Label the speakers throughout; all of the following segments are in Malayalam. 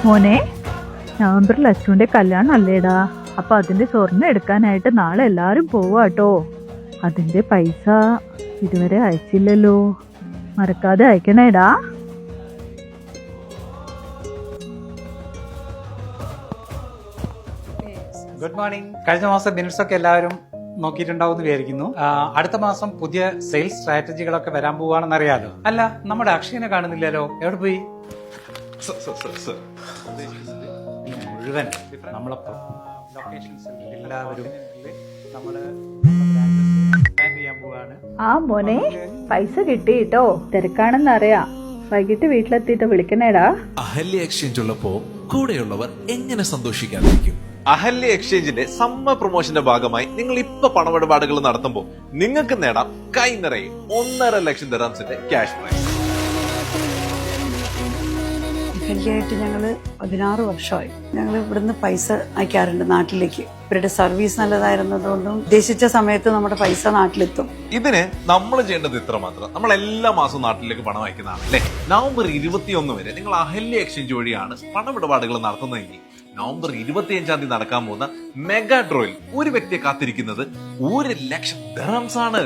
Speaker 1: മോനെ, നവംബറിൽ അച്ഛൻ്റെ കല്യാണം അല്ലേടാ. അപ്പൊ അതിന്റെ സ്വർണ്ണം എടുക്കാനായിട്ട് നാളെ എല്ലാരും പോവാട്ടോ. അതിന്റെ പൈസ ഇതുവരെ അയച്ചില്ലല്ലോ, മറക്കാതെ അയക്കണേടാ.
Speaker 2: Good morning. കഴിഞ്ഞ മാസം മിനിറ്റ്സ് ഒക്കെ എല്ലാവരും നോക്കിയിട്ടുണ്ടാവും എന്ന് വിചാരിക്കുന്നു. അടുത്ത മാസം പുതിയ സെയിൽസ് സ്ട്രാറ്റജികളൊക്കെ വരാൻ പോവാണെന്ന് അറിയാലോ. അല്ല, നമ്മുടെ അക്ഷയനെ കാണുന്നില്ലല്ലോ, എവിടെ പോയി? മുഴുവൻ നമ്മളെ ലൊക്കേഷൻസിൽ എല്ലാവരും നമ്മള് പ്ലാൻ ചെയ്യാൻ പോവാണ്.
Speaker 1: ആ മോനെ, പൈസ കിട്ടിയിട്ടോ. തിരക്കാണെന്നറിയാം, വൈകിട്ട് വീട്ടിലെത്തിയിട്ട് വിളിക്കണേടാ.
Speaker 3: അഹല്യ എക്സ്ചേഞ്ച് ഉള്ളപ്പോ കൂടെയുള്ളവർ എങ്ങനെ സന്തോഷിക്കാതിരിക്കും?
Speaker 4: അഹല്യ എക്സ്ചേഞ്ചിന്റെ സമ്മർ പ്രൊമോഷന്റെ ഭാഗമായി നിങ്ങൾ ഇപ്പൊ പണമിടപാടുകൾ നടത്തുമ്പോൾ നിങ്ങൾക്ക് നേടാം കൈ നിറയെ 1.5 ലക്ഷം ദിർഹംസിന്റെ ക്യാഷ് പ്രൈസ്.
Speaker 5: അഹല്യയായിട്ട് ഞങ്ങള് 16 വർഷമായി. ഞങ്ങൾ ഇവിടുന്ന് പൈസ അയക്കാറുണ്ട് നാട്ടിലേക്ക്. ഇവരുടെ സർവീസ് നല്ലതായിരുന്നതുകൊണ്ടും ഉദ്ദേശിച്ച സമയത്ത് നമ്മുടെ പൈസ നാട്ടിലെത്തും.
Speaker 4: ഇതിന് നമ്മൾ ചെയ്യേണ്ടത് ഇത്ര മാത്രം. നമ്മൾ എല്ലാ മാസവും നാട്ടിലേക്ക് പണം അയക്കുന്നതാണ് അല്ലെ. നവംബർ 21 വരെ നിങ്ങൾ അഹല്യ എക്സ്ചേഞ്ച് വഴിയാണ് പണമിടപാടുകൾ നടത്തുന്നതെങ്കിൽ നവംബർ 25 തീയതി നടക്കാൻ പോകുന്ന മെഗാ ഡ്രോയിൽ ഒരു വ്യക്തിയെ കാത്തിരിക്കുന്നത് 1 ലക്ഷം ദിർഹംസ് ആണ്.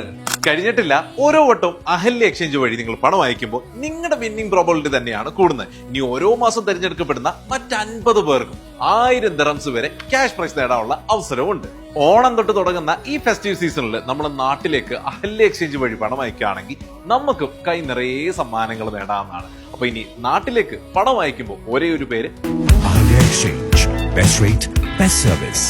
Speaker 4: കഴിഞ്ഞിട്ടില്ല, ഓരോ വട്ടവും അഹല്യ എക്സ്ചേഞ്ച് വഴി നിങ്ങൾ പണം അയക്കുമ്പോൾ നിങ്ങളുടെ വിന്നിംഗ് പ്രോബബിലിറ്റി തന്നെയാണ് കൂടുന്നത്. ഇനി ഓരോ മാസം തിരഞ്ഞെടുക്കപ്പെടുന്ന മറ്റ് 50 പേർക്കും 1000 ദിർഹംസ് വരെ ക്യാഷ് പ്രൈസ് നേടാനുള്ള അവസരമുണ്ട്. ഓണം തൊട്ട് തുടങ്ങുന്ന ഈ ഫെസ്റ്റീവ് സീസണിൽ നമ്മുടെ നാട്ടിലേക്ക് അഹല്യ എക്സ്ചേഞ്ച് വഴി പണം അയക്കുകയാണെങ്കിൽ നമുക്കും കൈ നിറയെ സമ്മാനങ്ങൾ നേടാവുന്നതാണ്. അപ്പൊ ഇനി നാട്ടിലേക്ക് പണം അയക്കുമ്പോൾ ഒരേ ഒരു പേര്
Speaker 3: Ahlia Exchange. Best rate, best service.